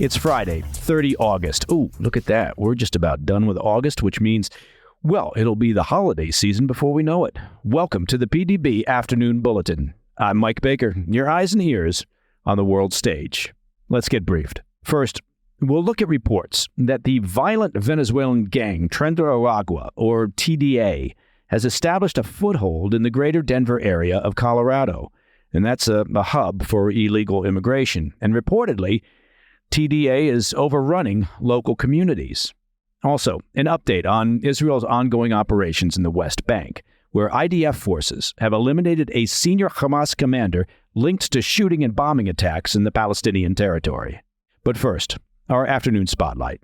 It's Friday, 30 August. Ooh, look at that. We're just about done with August, which means, well, it'll be the holiday season before we know it. Welcome to the PDB Afternoon Bulletin. I'm Mike Baker, your eyes and ears on the world stage. Let's get briefed. First, we'll look at reports that the violent Venezuelan gang Tren de Aragua, or TDA, has established a foothold in the greater Denver area of Colorado, and that's a hub for illegal immigration. And reportedly, TDA is overrunning local communities. Also, an update on Israel's ongoing operations in the West Bank, where IDF forces have eliminated a senior Hamas commander linked to shooting and bombing attacks in the Palestinian territory. But first, our afternoon spotlight.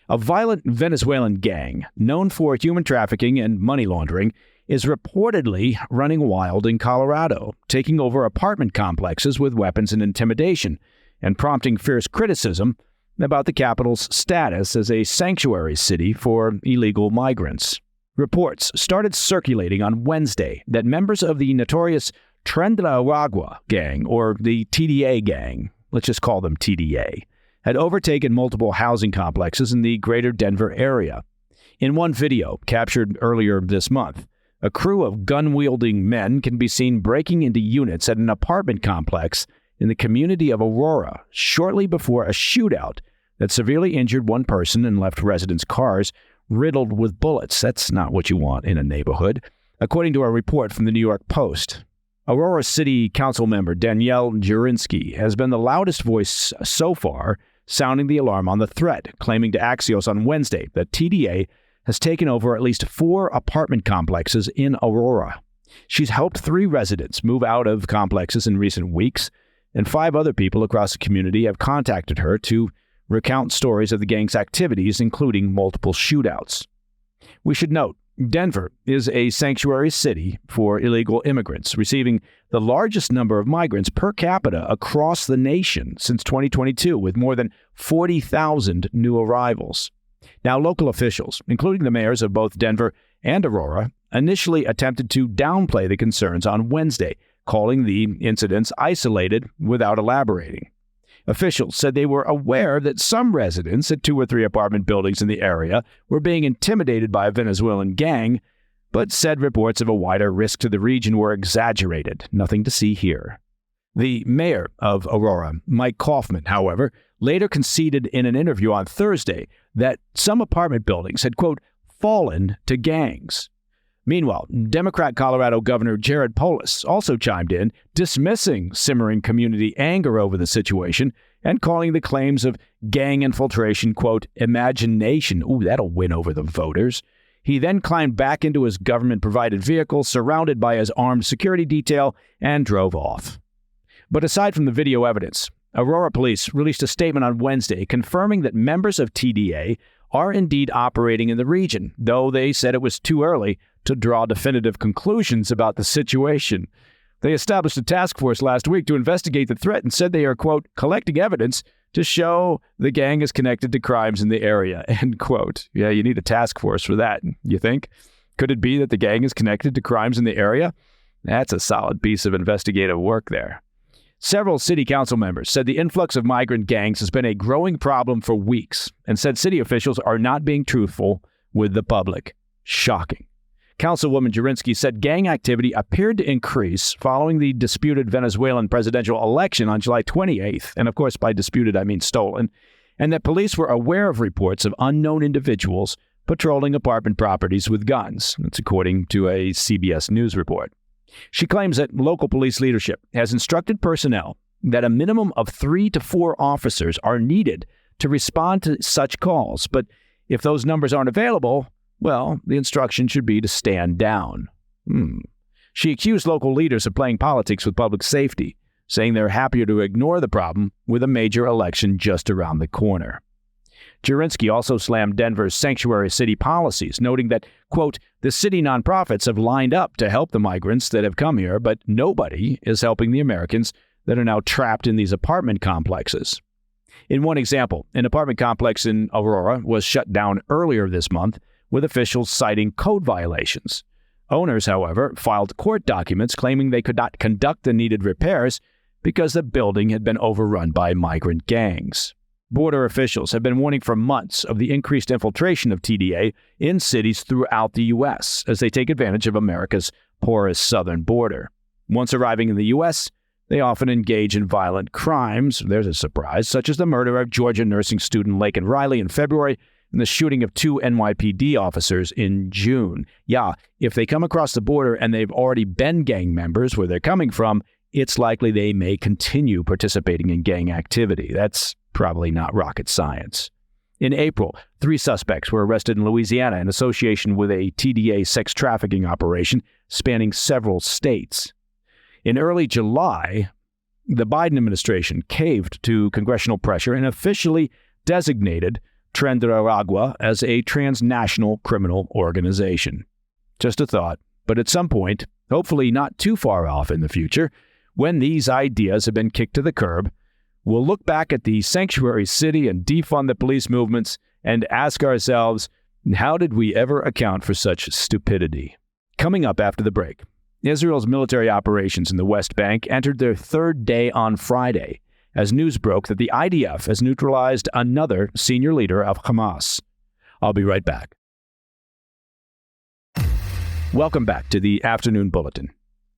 A violent Venezuelan gang, known for human trafficking and money laundering, is reportedly running wild in Colorado, taking over apartment complexes with weapons and intimidation, and prompting fierce criticism about the capital's status as a sanctuary city for illegal migrants. Reports started circulating on Wednesday that members of the notorious Tren de Aragua gang, or the TDA gang, let's just call them TDA, had overtaken multiple housing complexes in the greater Denver area. In one video captured earlier this month, a crew of gun-wielding men can be seen breaking into units at an apartment complex in the community of Aurora shortly before a shootout that severely injured one person and left residents' cars riddled with bullets. That's not what you want in a neighborhood, according to a report from the New York Post. Aurora City Council member Danielle Jurinsky has been the loudest voice so far, sounding the alarm on the threat, claiming to Axios on Wednesday that TDA has taken over at least 4 apartment complexes in Aurora. She's helped 3 residents move out of complexes in recent weeks, and 5 other people across the community have contacted her to recount stories of the gang's activities, including multiple shootouts. We should note, Denver is a sanctuary city for illegal immigrants, receiving the largest number of migrants per capita across the nation since 2022, with more than 40,000 new arrivals. Now, local officials, including the mayors of both Denver and Aurora, initially attempted to downplay the concerns on Wednesday, calling the incidents isolated without elaborating. Officials said they were aware that some residents at 2 or 3 apartment buildings in the area were being intimidated by a Venezuelan gang, but said reports of a wider risk to the region were exaggerated. Nothing to see here. The mayor of Aurora, Mike Kaufman, however, later conceded in an interview on Thursday that some apartment buildings had, quote, fallen to gangs. Meanwhile, Democrat Colorado Governor Jared Polis also chimed in, dismissing simmering community anger over the situation and calling the claims of gang infiltration, quote, imagination. Ooh, that'll win over the voters. He then climbed back into his government-provided vehicle, surrounded by his armed security detail, and drove off. But aside from the video evidence, Aurora police released a statement on Wednesday confirming that members of TDA are indeed operating in the region, though they said it was too early to draw definitive conclusions about the situation. They established a task force last week to investigate the threat and said they are, quote, collecting evidence to show the gang is connected to crimes in the area, end quote. Yeah, you need a task force for that, you think? Could it be that the gang is connected to crimes in the area? That's a solid piece of investigative work there. Several city council members said the influx of migrant gangs has been a growing problem for weeks and said city officials are not being truthful with the public. Shocking. Councilwoman Jurinsky said gang activity appeared to increase following the disputed Venezuelan presidential election on July 28th, and of course by disputed I mean stolen, and that police were aware of reports of unknown individuals patrolling apartment properties with guns. That's according to a CBS News report. She claims that local police leadership has instructed personnel that a minimum of 3 to 4 officers are needed to respond to such calls, but if those numbers aren't available, well, the instruction should be to stand down. She accused local leaders of playing politics with public safety, saying they're happier to ignore the problem with a major election just around the corner. Jurinsky also slammed Denver's sanctuary city policies, noting that, quote, the city nonprofits have lined up to help the migrants that have come here, but nobody is helping the Americans that are now trapped in these apartment complexes. In one example, an apartment complex in Aurora was shut down earlier this month, with officials citing code violations. Owners, however, filed court documents claiming they could not conduct the needed repairs because the building had been overrun by migrant gangs. Border officials have been warning for months of the increased infiltration of TDA in cities throughout the U.S. as they take advantage of America's porous southern border. Once arriving in the U.S., they often engage in violent crimes, there's a surprise, such as the murder of Georgia nursing student Laken Riley in February and the shooting of 2 NYPD officers in June. Yeah, if they come across the border and they've already been gang members where they're coming from, it's likely they may continue participating in gang activity. That's probably not rocket science. In April, 3 suspects were arrested in Louisiana in association with a TDA sex trafficking operation spanning several states. In early July, the Biden administration caved to congressional pressure and officially designated Tren de Aragua as a transnational criminal organization. Just a thought, but at some point, hopefully not too far off in the future, when these ideas have been kicked to the curb, we'll look back at the sanctuary city and defund the police movements and ask ourselves, how did we ever account for such stupidity? Coming up after the break, Israel's military operations in the West Bank entered their 3rd day on Friday as news broke that the IDF has neutralized another senior leader of Hamas. I'll be right back. Welcome back to the Afternoon Bulletin.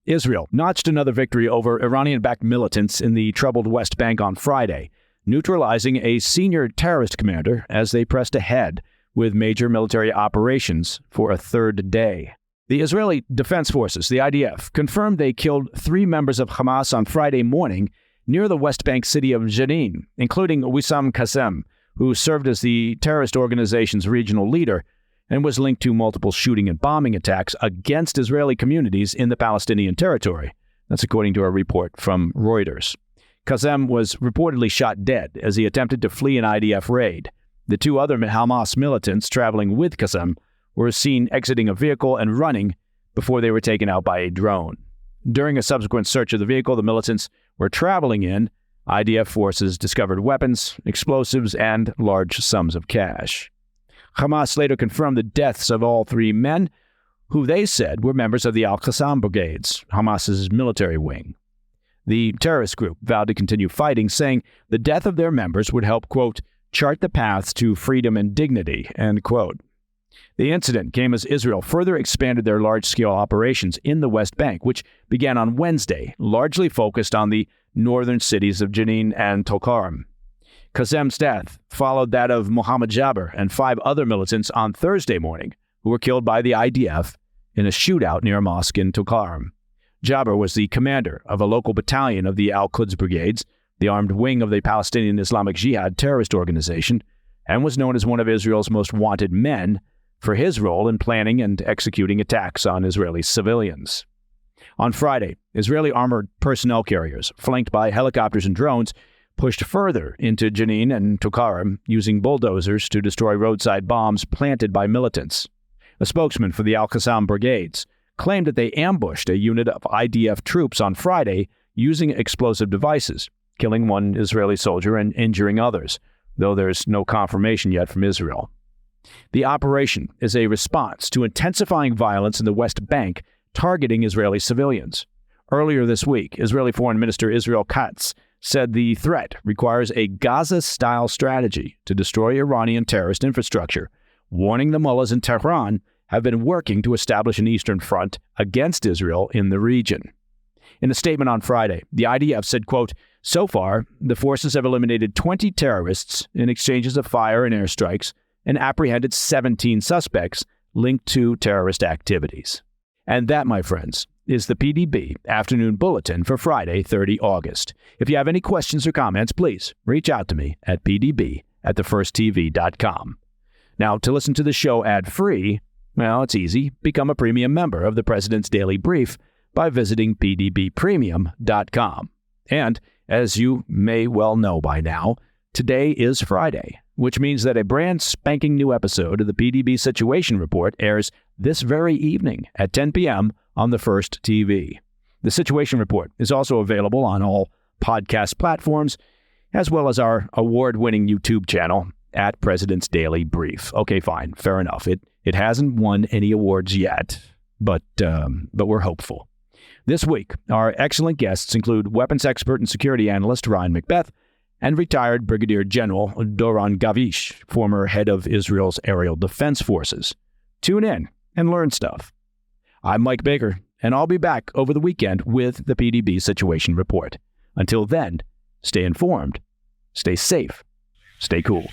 Israel notched another victory over Iranian-backed militants in the troubled West Bank on Friday, neutralizing a senior terrorist commander as they pressed ahead with major military operations for a 3rd day. The Israeli Defense Forces, the IDF, confirmed they killed 3 members of Hamas on Friday morning near the West Bank city of Jenin, including Wissam Qassem, who served as the terrorist organization's regional leader and was linked to multiple shooting and bombing attacks against Israeli communities in the Palestinian territory. That's according to a report from Reuters. Qassem was reportedly shot dead as he attempted to flee an IDF raid. The 2 other Hamas militants traveling with Qassem were seen exiting a vehicle and running before they were taken out by a drone. During a subsequent search of the vehicle the militants were traveling in, IDF forces discovered weapons, explosives, and large sums of cash. Hamas later confirmed the deaths of all 3 men, who they said were members of the Al-Qassam Brigades, Hamas's military wing. The terrorist group vowed to continue fighting, saying the death of their members would help, quote, chart the paths to freedom and dignity, end quote. The incident came as Israel further expanded their large-scale operations in the West Bank, which began on Wednesday, largely focused on the northern cities of Jenin and Tulkarm. Qassem's death followed that of Mohammed Jabber and 5 other militants on Thursday morning, who were killed by the IDF in a shootout near a mosque in Tulkarm. Jabber was the commander of a local battalion of the Al-Quds Brigades, the armed wing of the Palestinian Islamic Jihad terrorist organization, and was known as one of Israel's most wanted men for his role in planning and executing attacks on Israeli civilians. On Friday, Israeli armored personnel carriers, flanked by helicopters and drones, pushed further into Jenin and Tulkarm using bulldozers to destroy roadside bombs planted by militants. A spokesman for the Al-Qassam Brigades claimed that they ambushed a unit of IDF troops on Friday using explosive devices, killing 1 Israeli soldier and injuring others, though there's no confirmation yet from Israel. The operation is a response to intensifying violence in the West Bank targeting Israeli civilians. Earlier this week, Israeli Foreign Minister Israel Katz said the threat requires a Gaza-style strategy to destroy Iranian terrorist infrastructure, warning the mullahs in Tehran have been working to establish an eastern front against Israel in the region. In a statement on Friday, the IDF said, quote, so far, the forces have eliminated 20 terrorists in exchanges of fire and airstrikes and apprehended 17 suspects linked to terrorist activities. And that, my friends, is the PDB Afternoon Bulletin for Friday, 30 August. If you have any questions or comments, please reach out to me at pdb@thefirsttv.com. Now, to listen to the show ad-free, well, it's easy. Become a premium member of the President's Daily Brief by visiting pdbpremium.com. And, as you may well know by now, today is Friday, which means that a brand spanking new episode of the PDB Situation Report airs this very evening at 10 p.m. on the First TV. The Situation Report is also available on all podcast platforms, as well as our award-winning YouTube channel at President's Daily Brief. Okay, fine, fair enough. It hasn't won any awards yet, but we're hopeful. This week, our excellent guests include weapons expert and security analyst Ryan Macbeth and retired Brigadier General Doron Gavish, former head of Israel's aerial defense forces. Tune in and learn stuff. I'm Mike Baker, and I'll be back over the weekend with the PDB Situation Report. Until then, stay informed, stay safe, stay cool.